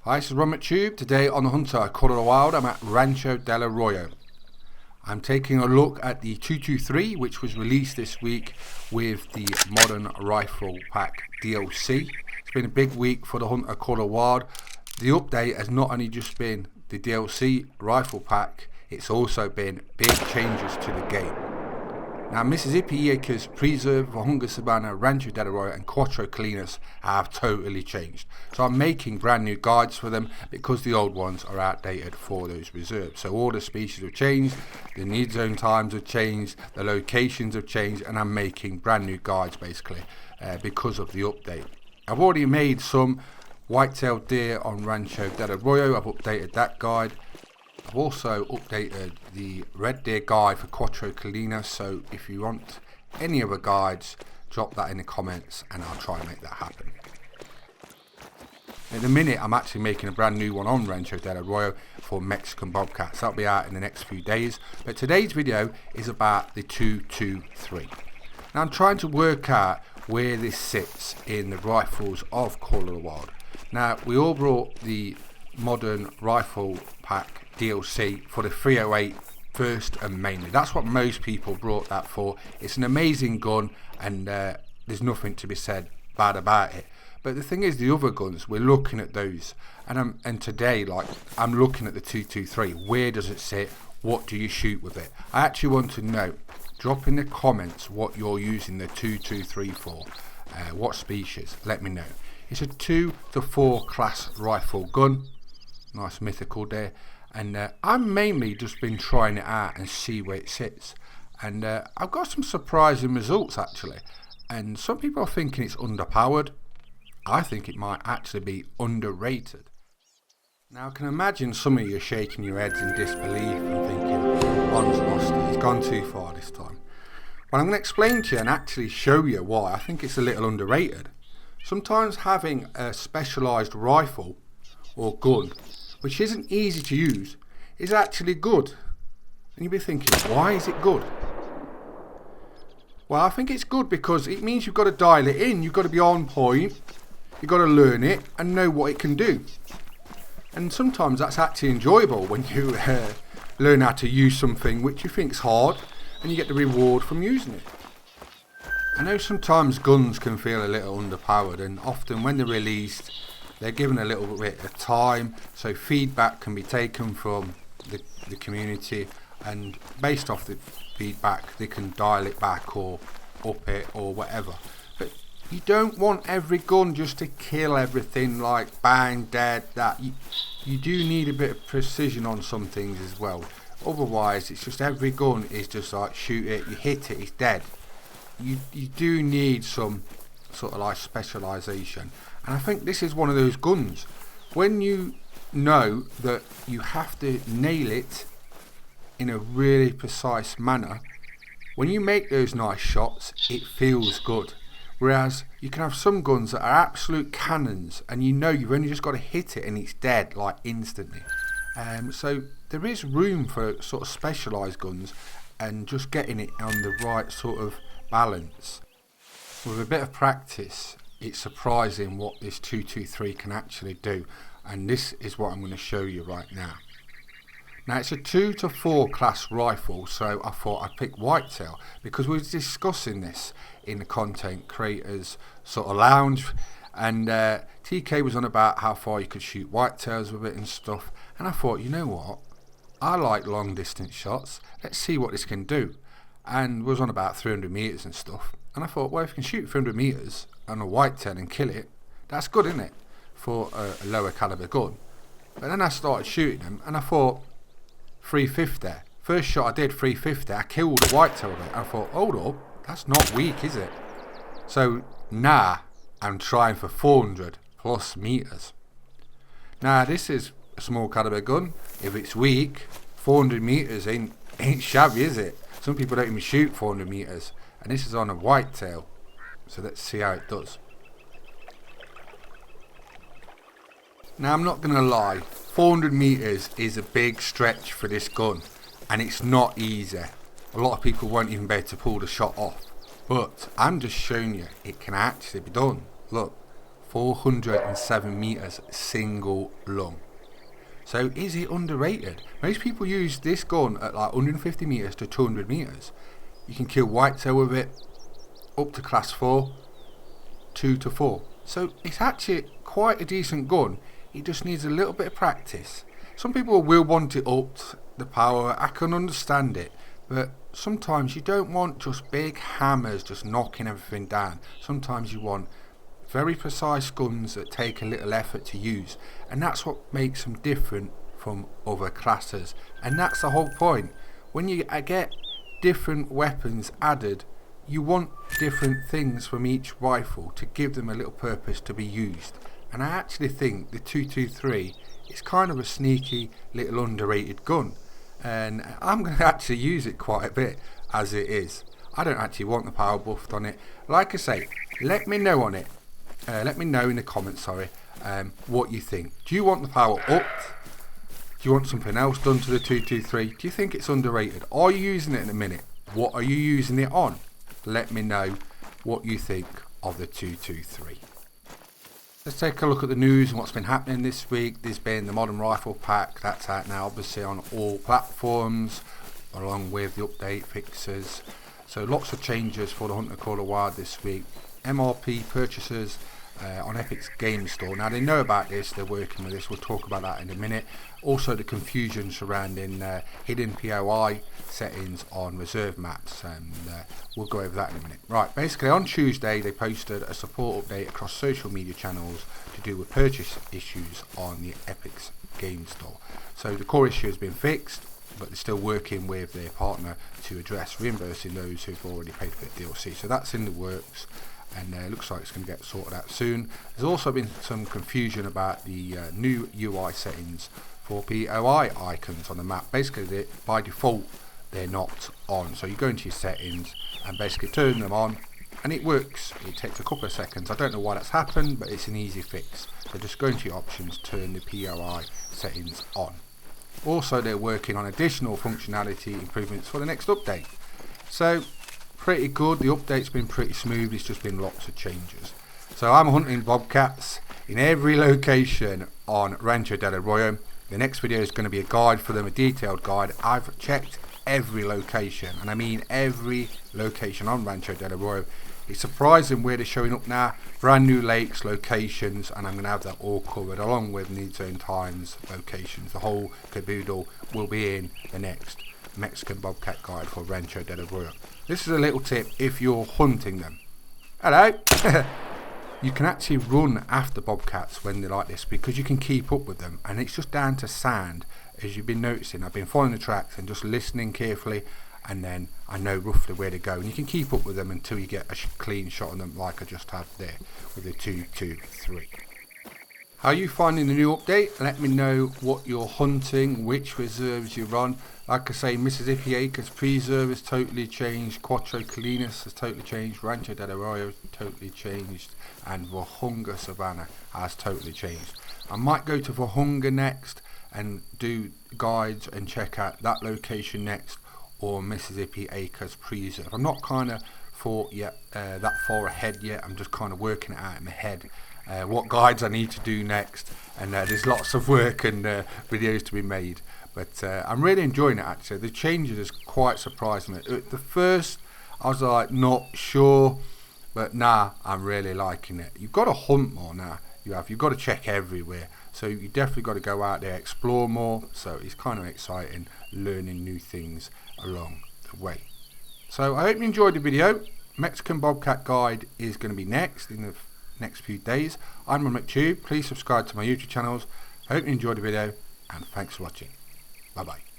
Hi, this is Ron McTube. Today on the Hunter, Colorado Wild, I'm at Rancho del Arroyo. I'm taking a look at the 223, which was released this week with the Modern Rifle Pack DLC. It's been a big week for the Hunter Colorado Wild. The update has not only just been the DLC rifle pack, it's also been big changes to the game. Now, Mississippi Acres Preserve, Vajunga Savannah, Rancho del Arroyo and Cuatro Colinas have totally changed. So I'm making brand new guides for them because the old ones are outdated for those reserves. So all the species have changed, the need zone times have changed, the locations have changed, and I'm making brand new guides basically because of the update. I've already made some whitetail deer on Rancho del Arroyo. I've updated that guide. I've also updated the red deer guide for Cuatro Colinas, so if you want any other guides, drop that in the comments and I'll try and make that happen. In a minute, I'm actually making a brand new one on Rancho del Arroyo for Mexican bobcats. That'll be out in the next few days, but today's video is about the 223. Now I'm trying to work out where this sits in the rifles of Colorado Wild. Now, we all brought the Modern Rifle Pack DLC for the 308 first and mainly. That's what most people brought that for. It's an amazing gun and there's nothing to be said bad about it. But the thing is, the other guns, we're looking at those, and today, like, I'm looking at the 223. Where does it sit? What do you shoot with it? I actually want to know. Drop in the comments what you're using the 223 for. What species? Let me know. It's a 2 to 4 class rifle gun. Nice mythical there. And I've mainly just been trying it out and see where it sits. And I've got some surprising results actually. And some people are thinking it's underpowered. I think it might actually be underrated. Now I can imagine some of you shaking your heads in disbelief and thinking, Ron's lost it, he's gone too far this time. But I'm going to explain to you and actually show you why I think it's a little underrated. Sometimes having a specialised rifle or gun which isn't easy to use, is actually good. And you'll be thinking, why is it good? Well, I think it's good because it means you've got to dial it in, you've got to be on point, you've got to learn it and know what it can do. And sometimes that's actually enjoyable when you learn how to use something which you think's hard and you get the reward from using it. I know sometimes guns can feel a little underpowered, and often when they're released, they're given a little bit of time, so feedback can be taken from the community, and based off the feedback they can dial it back or up it or whatever. But you don't want every gun just to kill everything, like bang, dead, that. You do need a bit of precision on some things as well. Otherwise it's just every gun is just like shoot it, you hit it, it's dead. You do need some sort of like specialisation. And I think this is one of those guns. When you know that you have to nail it in a really precise manner, when you make those nice shots, it feels good. Whereas you can have some guns that are absolute cannons and you know you've only just got to hit it and it's dead like instantly. So there is room for sort of specialised guns and just getting it on the right sort of balance. With a bit of practice, it's surprising what this 223 can actually do, and this is what I'm going to show you right now. Now it's a 2 to 4 class rifle, so I thought I'd pick whitetail because we were discussing this in the content creators sort of lounge, and TK was on about how far you could shoot whitetails with it and stuff, and I thought, you know what, I like long distance shots, let's see what this can do. And was on about 300 meters and stuff, and I thought, well, if you can shoot 300 meters on a whitetail and kill it, that's good, isn't it, for a lower caliber gun. But then I started shooting them and I thought 350. First shot I did 350, I killed a whitetail with it. I thought, hold up, that's not weak, is it? So now I'm trying for 400 plus meters. Now this is a small caliber gun. If it's weak, 400 meters ain't shabby, is it? Some people don't even shoot 400 meters, and this is on a whitetail. So let's see how it does. Now I'm not going to lie, 400 meters is a big stretch for this gun, and it's not easy. A lot of people won't even be able to pull the shot off, but I'm just showing you it can actually be done. Look, 407 meters single lung. So is it underrated? Most people use this gun at like 150 meters to 200 meters. You can kill whitetail with it up to class 4, 2 to 4. So it's actually quite a decent gun. It just needs a little bit of practice. Some people will want it up the power. I can understand it, but sometimes you don't want just big hammers just knocking everything down. Sometimes you want very precise guns that take a little effort to use, and that's what makes them different from other classes. And that's the whole point. When you get different weapons added, you want different things from each rifle to give them a little purpose to be used. And I actually think the 223 is kind of a sneaky little underrated gun, and I'm going to actually use it quite a bit as it is. I don't actually want the power buffed on it. Like I say, let me know on it. Let me know in the comments, what you think. Do you want the power upped? Do you want something else done to the 223? Do you think it's underrated? Are you using it in a minute? What are you using it on? Let me know what you think of the 223. Let's take a look at the news and what's been happening this week. There's been the Modern Rifle Pack. That's out now, obviously, on all platforms, along with the update fixes. So lots of changes for the Hunter Call of Wild this week. MRP purchases on Epic's game store. Now they know about this, they're working with this, we'll talk about that in a minute. Also the confusion surrounding hidden POI settings on reserve maps, and we'll go over that in a minute. Right, basically on Tuesday they posted a support update across social media channels to do with purchase issues on the Epic's game store. So the core issue has been fixed, but they're still working with their partner to address reimbursing those who've already paid for the DLC. So that's in the works, and it looks like it's going to get sorted out soon. There's also been some confusion about the new UI settings for POI icons on the map. Basically, by default, they're not on. So you go into your settings and basically turn them on, and it works. It takes a couple of seconds. I don't know why that's happened, but it's an easy fix. So just go into your options, turn the POI settings on. Also, they're working on additional functionality improvements for the next update. So pretty good. The update's been pretty smooth. It's just been lots of changes. So I'm hunting bobcats in every location on Rancho del Arroyo. The next video is going to be a guide for them, a detailed guide. I've checked every location, and I mean every location on Rancho del Arroyo. It's surprising where they're showing up now. Brand new lakes, locations, and I'm going to have that all covered along with need zone times, locations. The whole caboodle will be in the next Mexican bobcat guide for Rancho del Arroyo. This is a little tip if you're hunting them. Hello! You can actually run after bobcats when they're like this because you can keep up with them, and it's just down to sound. As you've been noticing, I've been following the tracks and just listening carefully, and then I know roughly where to go, and you can keep up with them until you get a clean shot on them like I just had there with the 223. How are you finding the new update? Let me know what you're hunting, which reserves you're on. Like I say, Mississippi Acres Preserve has totally changed, Cuatro Colinas has totally changed, Rancho del Arroyo has totally changed, and Vajunga Savannah has totally changed. I might go to Vajunga next and do guides and check out that location next, or Mississippi Acres Preserve. I'm not kind of thought yet that far ahead yet. I'm just kind of working it out in my head, what guides I need to do next, and there's lots of work and videos to be made. But I'm really enjoying it actually. The changes has quite surprised me. At the first I was like not sure, but now I'm really liking it. You've got to hunt more now. You've got to check everywhere. So you definitely got to go out there, explore more. So it's kind of exciting learning new things along the way. So I hope you enjoyed the video. Mexican Bobcat Guide is going to be next in the next few days. I'm on McTube. Please subscribe to my YouTube channels. I hope you enjoyed the video, and thanks for watching. Bye bye.